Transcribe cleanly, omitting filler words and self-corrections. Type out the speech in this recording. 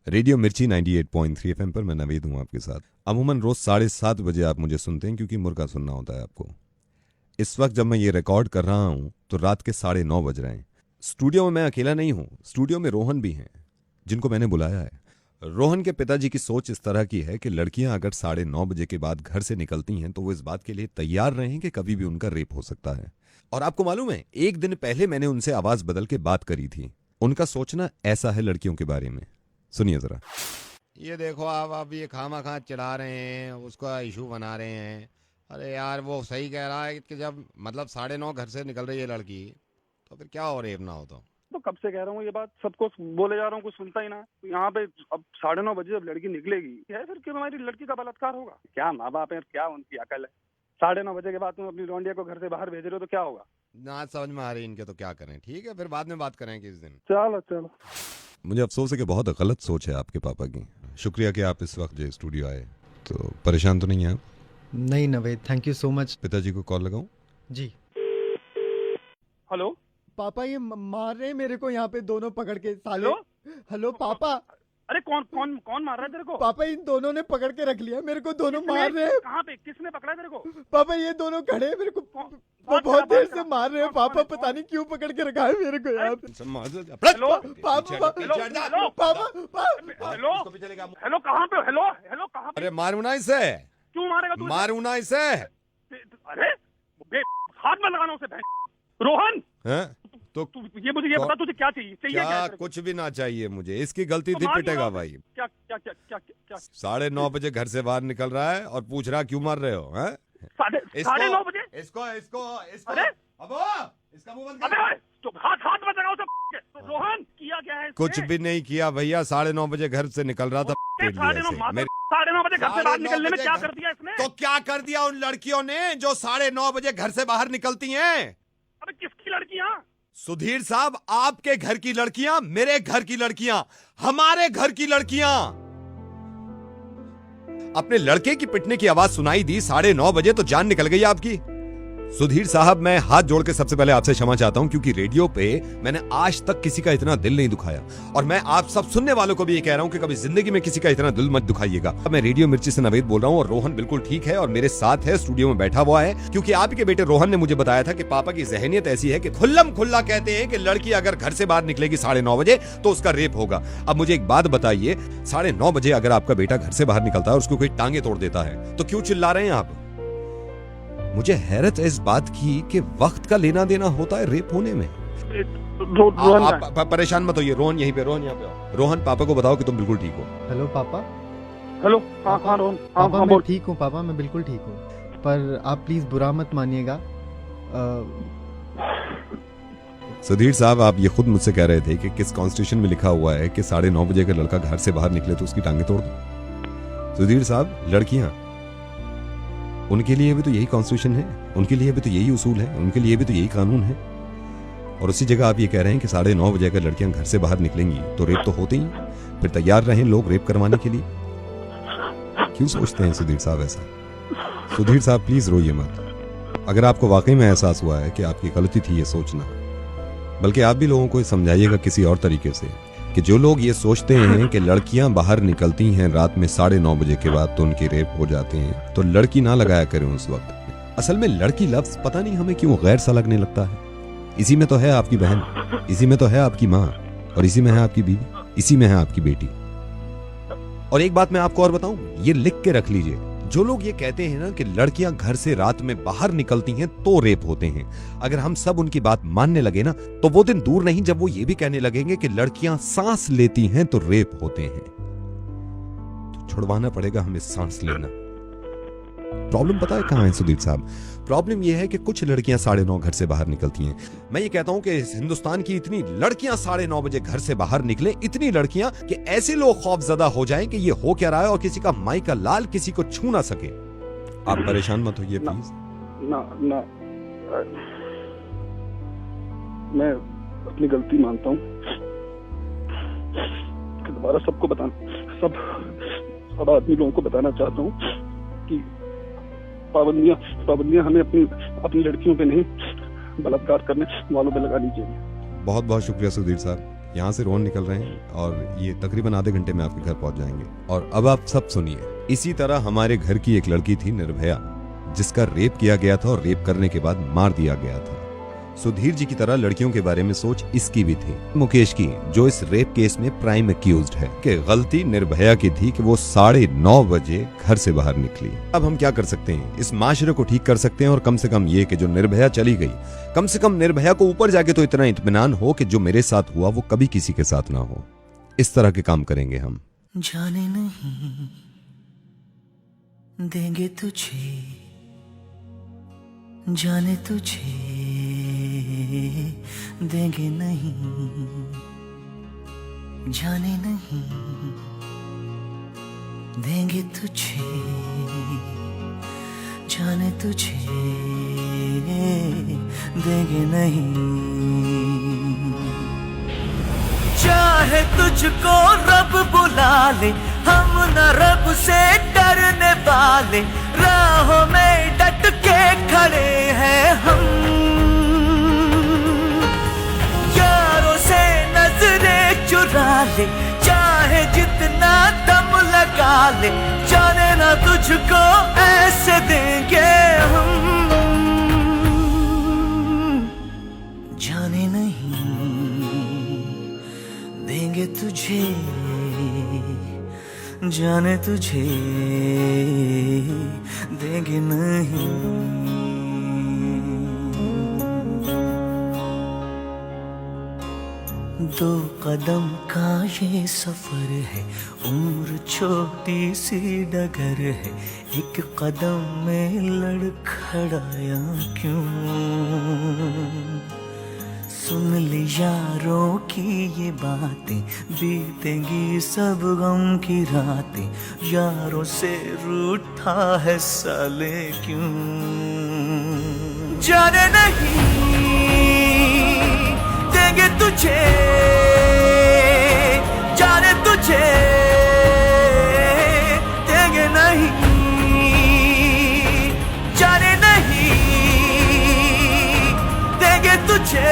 Radio मिर्ची 98.3 FM पर मैं नवेद हूं आपके साथ। अमूमन रोज 7:30 बजे आप मुझे सुनते हैं क्योंकि मुर्गा सुनना होता है आपको। इस वक्त जब मैं ये रिकॉर्ड कर रहा हूं तो रात के 9:30 बज रहे हैं। स्टूडियो में मैं अकेला नहीं हूं, स्टूडियो में रोहन भी हैं जिनको मैंने बुलाया है। रोहन के पिताजी की सोच इस तरह की है कि लड़कियां अगर 9:30 बजे के बाद घर से निकलती हैं तो वो इस बात के लिए तैयार रहें कि कभी भी उनका रेप हो सकता है। और आपको मालूम है, एक दिन पहले मैंने उनसे आवाज बदल के बात करी थी। उनका सोचना ऐसा है लड़कियों के बारे में, सुनिए जरा। ये देखो आप अब ये खामा खा चढ़ा रहे हैं, उसका इशू बना रहे हैं। अरे यार वो सही कह रहा है कि जब मतलब 9:30 घर से निकल रही है लड़की तो फिर क्या हो रेप ना हो तो कब से कह रहा हूँ ये बात, सबको बोले जा रहा हूँ, कुछ सुनता ही ना। तो यहाँ पे अब 9:30 बजे जब लड़की निकलेगी है फिर क्यों हमारी लड़की का बलात्कार होगा? क्या माँ बाप है, क्या उनकी अकल है? 9:30 बजे के बाद तुम अपनी लौंडिया को घर से बाहर भेज रहे हो तो क्या होगा? ना समझ में आ रही इनके, तो क्या करें। ठीक है फिर बाद में बात करें किस दिन। चलो चलो। मुझे अफसोस है कि बहुत गलत सोच है आपके पापा की। शुक्रिया कि आप इस वक्त जो स्टूडियो आए। तो परेशान तो नहीं है आप? नहीं Naved, thank you so much. पिताजी को कॉल लगाऊं? जी। हेलो पापा ये मार रहे हैं मेरे को यहाँ पे दोनों पकड़ के साले। हेलो पापा। अरे कौन कौन कौन मार रहा है तेरे को? पापा इन दोनों ने पकड़ के रख लिया मेरे को, दोनों मार रहे हैं। कहाँ पे, किसने पकड़ा है तेरे को? पापा ये दोनों खड़े हैं मेरे को, वो बहुत देर से मार रहे हैं पापा, पता नहीं क्यों पकड़ के रखा है मेरे को यहाँ पे। हेलो पापा हेलो कहाँ पे? हेलो हेलो कहाँ पे? अरे मारू ना इसे। क्यों मारेगा तू? मारू ना इसे। अरे हाथ में लगाना उसे। रोहन तो ये मुझे ये बता, तुझे क्या चाहिए? क्या? कुछ भी ना चाहिए मुझे। इसकी गलती थी, पिटेगा भाई। क्या क्या क्या क्या क्या? 9:30 बजे घर से बाहर निकल रहा है और पूछ रहा क्यों मार रहे हो? 9:30 बजे? इसको अरे अबो इसका मुंह बंद कर। अबे तो हाथ में लगाओ उसे। तो रोहन किया क्या है? कुछ भी नहीं किया भैया, 9:30 बजे घर से निकल रहा था। 9:30 बजे घर से बाहर निकलने में क्या कर दिया इसने? तो क्या कर दिया उन लड़कियों ने जो 9:30 बजे घर से बाहर निकलती हैं? अबे किसकी लड़कियां? सुधीर साहब, आपके घर की लड़कियां, मेरे घर की लड़कियां, हमारे घर की लड़कियां। अपने लड़के की पिटने की आवाज सुनाई दी 9:30 बजे तो जान निकल गई आपकी। सुधीर साहब, मैं हाथ जोड़ के सबसे पहले आपसे क्षमा चाहता हूं क्योंकि रेडियो पे मैंने आज तक किसी का इतना दिल नहीं दुखाया। और मैं आप सब सुनने वालों को भी ये कह रहा हूं कि कभी जिंदगी में किसी का इतना दिल मत दुखाइएगा। मैं रेडियो मिर्ची से नवेद बोल रहा हूं और रोहन बिल्कुल ठीक है और मेरे साथ है, स्टूडियो में बैठा हुआ है। क्योंकि आपके बेटे रोहन ने मुझे बताया था कि पापा की जहनियत ऐसी है कि खुल्लम खुल्ला कहते हैं कि लड़की अगर घर से बाहर निकलेगी 9:30 बजे तो उसका रेप होगा। अब मुझे एक बात बताइए, 9:30 बजे अगर आपका बेटा घर से बाहर निकलता है और उसको कोई टांगे तोड़ देता है तो क्यों चिल्ला रहे हैं आप? मुझे हैरत है इस बात की कि वक्त का लेना देना होता है रेप होने में। आप परेशान मत होइए। रोहन यहीं पे, रोहन यहाँ पे आओ। रोहन, पापा को बताओ कि तुम बिल्कुल ठीक हो। हेलो पापा। हेलो हाँ रोहन। पापा मैं ठीक हूँ पापा, मैं बिल्कुल ठीक हूँ, पर आप प्लीज बुरा मत मानिएगा। सुधीर साहब, आप ये खुद मुझसे कह रहे थे कि किस कॉन्स्टिट्यूशन में लिखा हुआ है कि 9:30 बजे का लड़का घर से बाहर निकले तो उसकी टांगे तोड़ दो। सुधीर साहब, लड़कियां, उनके लिए भी तो यही कॉन्स्टिट्यूशन है, उनके लिए भी तो यही उसूल है, उनके लिए भी तो यही कानून है। और उसी जगह आप ये कह रहे हैं कि 9:30 बजे अगर लड़कियां घर से बाहर निकलेंगी तो रेप तो होते ही। फिर तैयार रहें लोग रेप करवाने के लिए। क्यों सोचते हैं सुधीर साहब ऐसा? सुधीर साहब प्लीज रोइए मत। अगर आपको वाकई में एहसास हुआ है कि आपकी गलती थी ये सोचना, बल्कि आप भी लोगों को समझाइएगा किसी और तरीके से कि जो लोग ये सोचते हैं कि लड़कियां बाहर निकलती हैं रात में 9:30 बजे के बाद तो उनके रेप हो जाते हैं, तो लड़की ना लगाया करें उस वक्त। असल में लड़की लफ्ज पता नहीं हमें क्यों गैर सा लगने लगता है। इसी में तो है आपकी बहन, इसी में तो है आपकी माँ, और इसी में है आपकी बीवी, इसी में है आपकी बेटी। और एक बात मैं आपको और बताऊं, ये लिख के रख लीजिए, जो लोग ये कहते हैं ना कि लड़कियां घर से रात में बाहर निकलती हैं तो रेप होते हैं, अगर हम सब उनकी बात मानने लगे ना तो वो दिन दूर नहीं जब वो ये भी कहने लगेंगे कि लड़कियां सांस लेती हैं तो रेप होते हैं। तो छुड़वाना पड़ेगा हमें सांस लेना। प्रॉब्लम पता है कहां है सुधीर साहब? प्रॉब्लम यह है कि कुछ लड़कियां 9:30 घर से बाहर निकलती हैं। मैं ये कहता हूं कि हिंदुस्तान की इतनी लड़कियां 9:30 बजे घर से बाहर निकले, इतनी लड़कियां कि ऐसे लोग खौफजदा हो जाएं कि ये हो क्या रहा है और किसी का माई का लाल किसी को छू ना सके। आप परेशान मत होइए प्लीज। ना मैं अपनी गलती मानता हूँ। दोबारा सबको बताना, सब आदमी लोगों को बताना चाहता हूँ कि पाबंदियां हमें अपनी लड़कियों पे नहीं, बलात्कार करने वालों पे लगानी चाहिए। बहुत बहुत शुक्रिया सुधीर साहब। यहाँ से रोहन निकल रहे हैं और ये तकरीबन आधे घंटे में आपके घर पहुंच जाएंगे। और अब आप सब सुनिए। इसी तरह हमारे घर की एक लड़की थी निर्भया, जिसका रेप किया गया था और रेप करने के बाद मार दिया गया था। सुधीर जी की तरह लड़कियों के बारे में सोच इसकी भी थी, मुकेश की, जो इस रेप केस में प्राइम एक्यूज्ड है। कि गलती निर्भया की थी कि वो 9:30 बजे घर से बाहर निकली। अब हम क्या कर सकते हैं? इस माशरे को ठीक कर सकते हैं और कम से कम ये कि जो निर्भया चली गई, कम से कम निर्भया को ऊपर जाके तो इतना इत्मीनान हो कि जो मेरे साथ हुआ वो कभी किसी के साथ ना हो। इस तरह के काम करेंगे हम। जाने नहीं देंगे तुझे, जाने तुझे देंगे नहीं, जाने नहीं देंगे तुझे, जाने तुझे देंगे नहीं। चाहे तुझको रब बुला ले, हम न रब से डरने वाले, राहों में डट के खड़े हैं हम। यारों से नजरें चुरा ले, चाहे जितना दम लगा ले, जाने ना तुझको ऐसे देंगे हम। जाने नहीं देंगे तुझे, जाने तुझे देंगे नहीं। दो कदम का ये सफर है, उम्र छोटी सी डगर है, एक कदम में लड़खड़ाया क्यों। सुन ले यारों की ये बातें, बीतेंगी सब गम की रातें, यारों से रूठा है साले क्यों। जाने नहीं देंगे तुझे, जाने तुझे देंगे नहीं, जाने नहीं देंगे तुझे।